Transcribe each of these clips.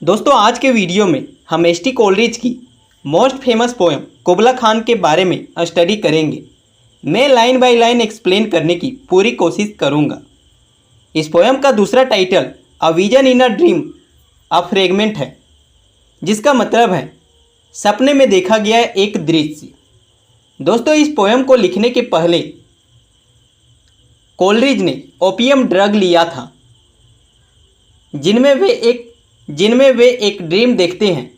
दोस्तों आज के वीडियो में हम एस टी कोलरिज की मोस्ट फेमस पोएम कुबला खान के बारे में स्टडी करेंगे। मैं लाइन बाय लाइन एक्सप्लेन करने की पूरी कोशिश करूंगा। इस पोएम का दूसरा title a vision in a dream a fragment है, जिसका मतलब है सपने में देखा गया एक दृश्य। दोस्तों इस पोएम को लिखने के पहले कोलरिज ने ओपियम ड्रग लिया था, जिनमें वे एक ड्रीम देखते हैं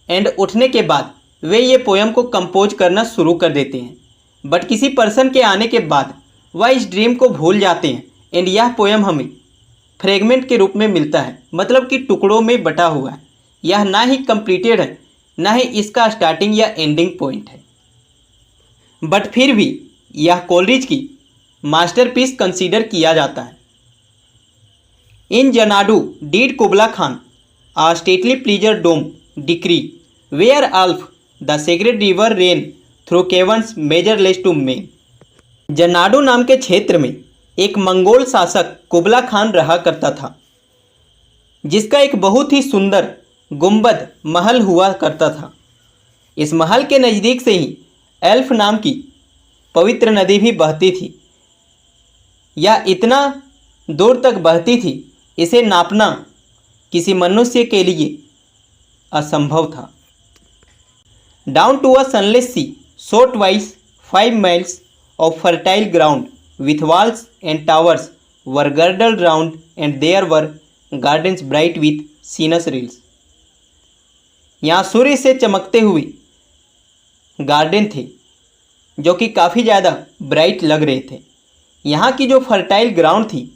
एंड उठने के बाद वे ये पोएम को कंपोज करना शुरू कर देते हैं। बट किसी पर्सन के आने के बाद वह इस ड्रीम को भूल जाते हैं एंड यह पोएम हमें फ्रेगमेंट के रूप में मिलता है, मतलब कि टुकड़ों में बटा हुआ है। यह ना ही कंप्लीटेड है, ना ही इसका स्टार्टिंग या एंडिंग पॉइंट है, बट फिर भी यह कोलरिज की मास्टरपीस कंसीडर किया जाता है। In Xanadu did Kubla Khan a stately pleasure dome decree where Alf the sacred river ran through caverns measureless to men। जनाडू नाम के क्षेत्र में एक मंगोल शासक कुबला खान रहा करता था, जिसका एक बहुत ही सुंदर गुंबद महल हुआ करता था। इस महल के नज़दीक से ही एल्फ नाम की पवित्र नदी भी बहती थी। यह इतना दूर तक बहती थी, इसे नापना किसी मनुष्य के लिए असंभव था। Down to a sunless sea so twice 5 miles of fertile ground with walls and towers were girdled round and there were gardens bright with sinuous rills. यहाँ सूर्य से चमकते हुए गार्डन थे जो कि काफ़ी ज़्यादा ब्राइट लग रहे थे। यहाँ की जो फर्टाइल ग्राउंड थी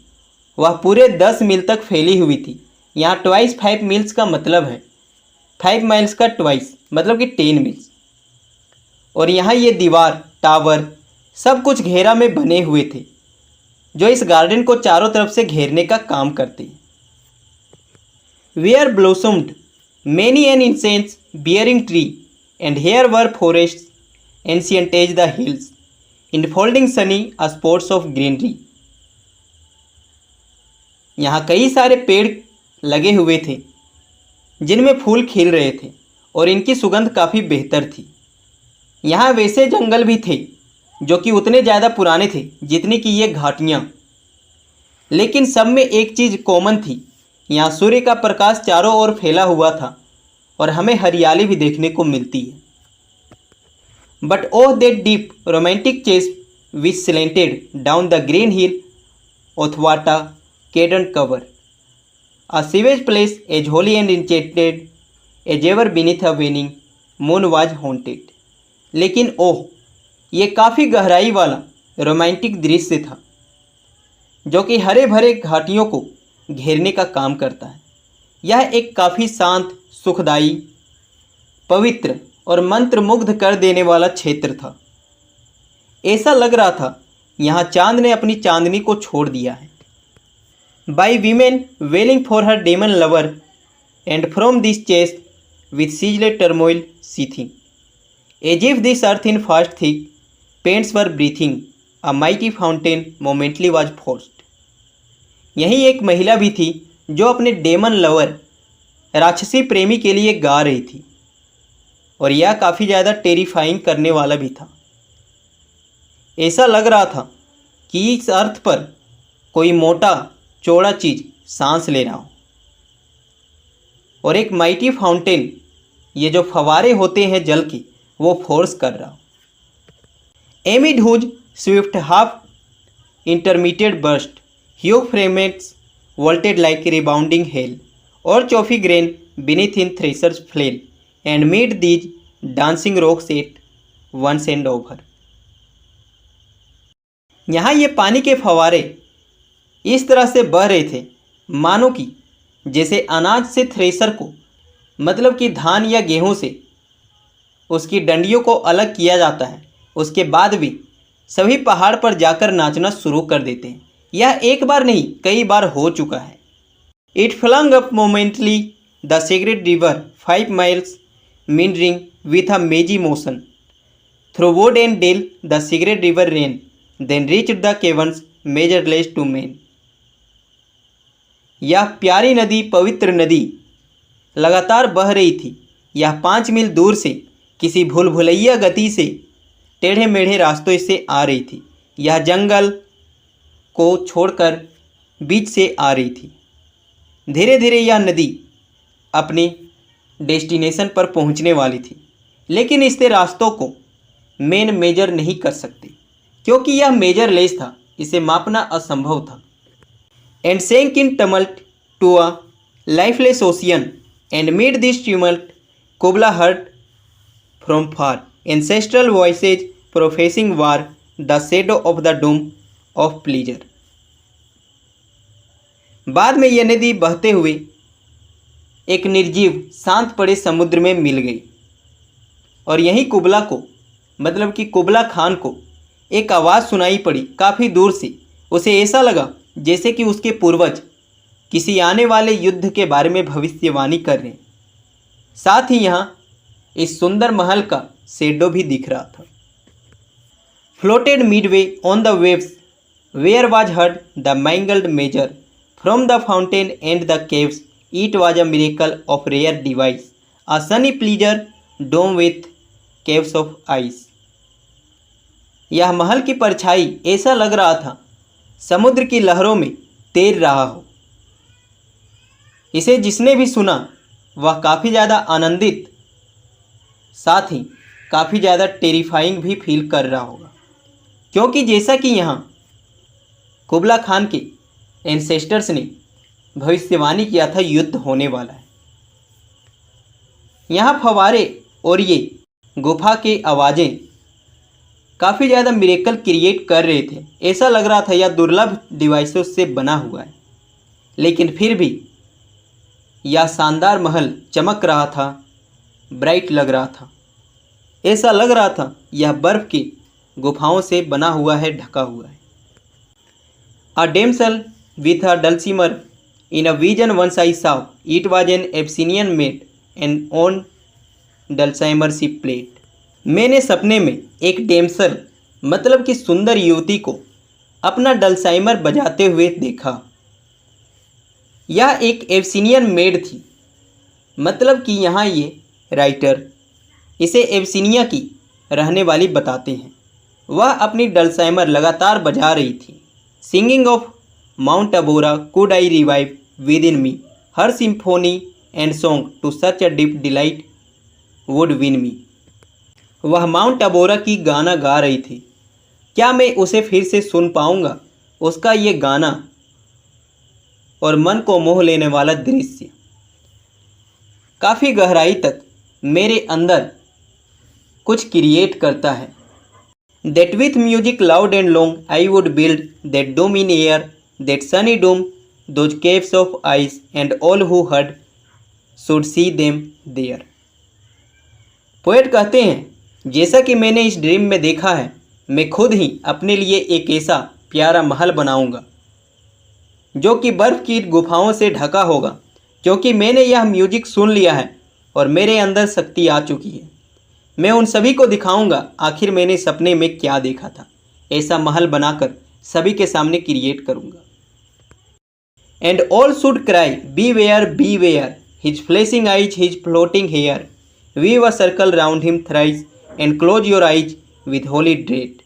वह पूरे 10 मील तक फैली हुई थी। यहाँ ट्वाइस 5 miles का मतलब है 5 miles का ट्वाइस मतलब कि 10 miles। और यहाँ ये दीवार टावर सब कुछ घेरा में बने हुए थे, जो इस गार्डन को चारों तरफ से घेरने का काम करते हैं। Where blossomed many an incense bearing tree and here were forests ancient as the hills enfolding sunny a spots of greenery. यहाँ कई सारे पेड़ लगे हुए थे जिनमें फूल खिल रहे थे और इनकी सुगंध काफ़ी बेहतर थी। यहाँ वैसे जंगल भी थे जो कि उतने ज़्यादा पुराने थे जितनी कि ये घाटियाँ, लेकिन सब में एक चीज़ कॉमन थी। यहाँ सूर्य का प्रकाश चारों ओर फैला हुआ था और हमें हरियाली भी देखने को मिलती है। But oh that deep romantic chasm which slanted down the green hill ओथवाटा cedarn cover A savage place as holy and enchanted as ever beneath a waning moon was haunted। लेकिन ओह, ये काफ़ी गहराई वाला रोमांटिक दृश्य था जो कि हरे भरे घाटियों को घेरने का काम करता है। यह एक काफ़ी शांत, सुखदाई, पवित्र और मंत्रमुग्ध कर देने वाला क्षेत्र था। ऐसा लग रहा था यहाँ चांद ने अपनी चांदनी को छोड़ दिया है। By women wailing for her demon lover, and from this chest with ceaseless turmoil seething, as if this earth in fast thick pains were breathing, a mighty fountain momently was forced। यही एक महिला भी थी जो अपने daemon lover राक्षसी प्रेमी के लिए गा रही थी, और यह काफ़ी ज़्यादा टेरिफाइंग करने वाला भी था। ऐसा लग रहा था कि इस अर्थ पर कोई मोटा चौड़ा चीज़ सांस ले रहा हो, और एक माइटी फाउंटेन, ये जो फवारे होते हैं जल के, वो फोर्स कर रहा हो। Amid whose swift half intermediate burst huge fragments vaulted like rebounding hail or chaffy grain beneath in threshers flail and meet these dancing rocks at once and over. यहाँ ये पानी के फवारे इस तरह से बह रहे थे मानो कि जैसे अनाज से थ्रेसर को, मतलब कि धान या गेहूं से, उसकी डंडियों को अलग किया जाता है, उसके बाद भी सभी पहाड़ पर जाकर नाचना शुरू कर देते हैं। यह एक बार नहीं कई बार हो चुका है। It flung up momently the sacred river 5 miles meandering with a mazy motion through wood and dale the sacred river ran then reached the caverns measureless to man. यह प्यारी नदी, पवित्र नदी लगातार बह रही थी। यह 5 मील दूर से किसी भूल भुलैया गति से टेढ़े मेढ़े रास्तों से आ रही थी। यह जंगल को छोड़कर बीच से आ रही थी। धीरे धीरे यह नदी अपने डेस्टिनेशन पर पहुंचने वाली थी, लेकिन इससे रास्तों को मेन मेजर नहीं कर सकते क्योंकि यह मेजरलेस था। इसे मापना असंभव था। And sank in tumult to a lifeless ocean, and mid this tumult Kubla heard from far ancestral voices professing war, the shadow of the doom of pleasure। बाद में यह नदी बहते हुए एक निर्जीव शांत पड़े समुद्र में मिल गई और यहीं कुबला को, मतलब कि कुबला खान को एक आवाज़ सुनाई पड़ी काफ़ी दूर से। उसे ऐसा लगा जैसे कि उसके पूर्वज किसी आने वाले युद्ध के बारे में भविष्यवाणी कर रहे हैं। साथ ही यहाँ इस सुंदर महल का शेडो भी दिख रहा था। Floated midway on the waves where was heard the mangled measure from the fountain and the caves, it was a miracle of rare device, a sunny pleasure dome with caves of ice. यह महल की परछाई ऐसा लग रहा था समुद्र की लहरों में तैर रहा हो। इसे जिसने भी सुना वह काफ़ी ज़्यादा आनंदित, साथ ही काफ़ी ज़्यादा टेरिफाइंग भी फील कर रहा होगा, क्योंकि जैसा कि यहाँ कुबला खान के एंसेस्टर्स ने भविष्यवाणी किया था युद्ध होने वाला है। यहाँ फव्वारे और ये गुफा के आवाज़ें काफ़ी ज़्यादा मिरेकल क्रिएट कर रहे थे। ऐसा लग रहा था यह दुर्लभ डिवाइसों से बना हुआ है, लेकिन फिर भी यह शानदार महल चमक रहा था, ब्राइट लग रहा था। ऐसा लग रहा था यह बर्फ़ की गुफाओं से बना हुआ है, ढका हुआ है। A damsel with a dulcimer in a vision once I saw, it was an Abyssinian maid and on dulcimer she played. मैंने सपने में एक डेमसल, मतलब कि सुंदर युवती को अपना डल्साइमर बजाते हुए देखा। यह एक एब्सिनियन मेड थी, मतलब कि यहाँ ये राइटर इसे एब्सिनिया की रहने वाली बताते हैं। वह अपनी डल्साइमर लगातार बजा रही थी। Singing of Mount Abora could I revive within me, her symphony and song to such a deep delight would win me. वह माउंट अबोरा की गाना गा रही थी। क्या मैं उसे फिर से सुन पाऊंगा? उसका ये गाना और मन को मोह लेने वाला दृश्य काफ़ी गहराई तक मेरे अंदर कुछ क्रिएट करता है। That with music loud and long I would build that dome in air, that sunny dome, those caves of ice, and all who heard should see them there। Poet कहते हैं, जैसा कि मैंने इस ड्रीम में देखा है, मैं खुद ही अपने लिए एक ऐसा प्यारा महल बनाऊंगा जो कि बर्फ़ की गुफाओं से ढका होगा, क्योंकि मैंने यह म्यूजिक सुन लिया है और मेरे अंदर शक्ति आ चुकी है। मैं उन सभी को दिखाऊंगा आखिर मैंने सपने में क्या देखा था। ऐसा महल बनाकर सभी के सामने क्रिएट करूंगा। And all should cry beware, his flashing eyes, his floating hair, weave a circle round him thrice and close your eyes with holy dread.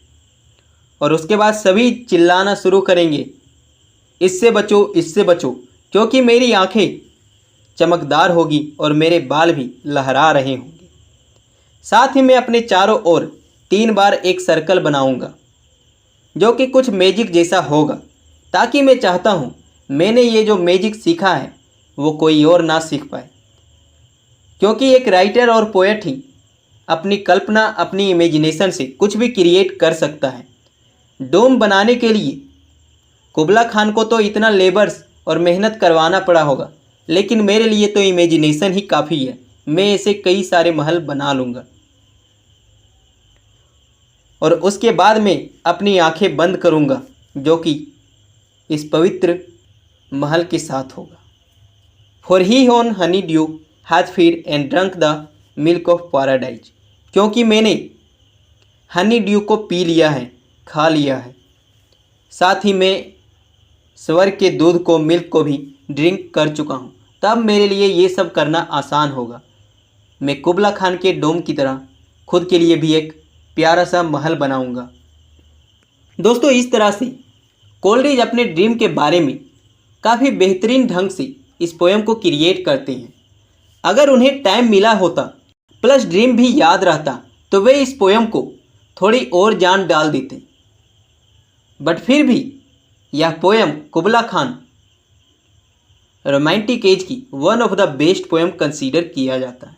और उसके बाद सभी चिल्लाना शुरू करेंगे, इससे बचो, इससे बचो, क्योंकि मेरी आंखें चमकदार होगी और मेरे बाल भी लहरा रहे होंगे। साथ ही मैं अपने चारों ओर 3 बार एक सर्कल बनाऊंगा जो कि कुछ मैजिक जैसा होगा, ताकि मैं चाहता हूँ मैंने ये जो मैजिक सीखा है वो कोई और ना सीख पाए, क्योंकि एक राइटर और पोएट ही अपनी कल्पना, अपनी इमेजिनेशन से कुछ भी क्रिएट कर सकता है। डोम बनाने के लिए कुबला खान को तो इतना लेबर्स और मेहनत करवाना पड़ा होगा, लेकिन मेरे लिए तो इमेजिनेशन ही काफ़ी है। मैं ऐसे कई सारे महल बना लूँगा और उसके बाद मैं अपनी आंखें बंद करूँगा जो कि इस पवित्र महल के साथ होगा। For he on Honey due hath feed and drunk the milk of paradise, क्योंकि मैंने हनी ड्यू को पी लिया है, खा लिया है। साथ ही मैं स्वर्ग के दूध को, मिल्क को भी ड्रिंक कर चुका हूँ। तब मेरे लिए ये सब करना आसान होगा। मैं कुबला खान के डोम की तरह खुद के लिए भी एक प्यारा सा महल बनाऊंगा। दोस्तों, इस तरह से कोलरिज अपने ड्रीम के बारे में काफ़ी बेहतरीन ढंग से इस पोएम को क्रिएट करते हैं। अगर उन्हें टाइम मिला होता प्लस ड्रीम भी याद रहता तो वे इस पोएम को थोड़ी और जान डाल देते। बट फिर भी यह पोएम कुबला खान रोमांटिक एज की one of the best poem consider किया जाता है।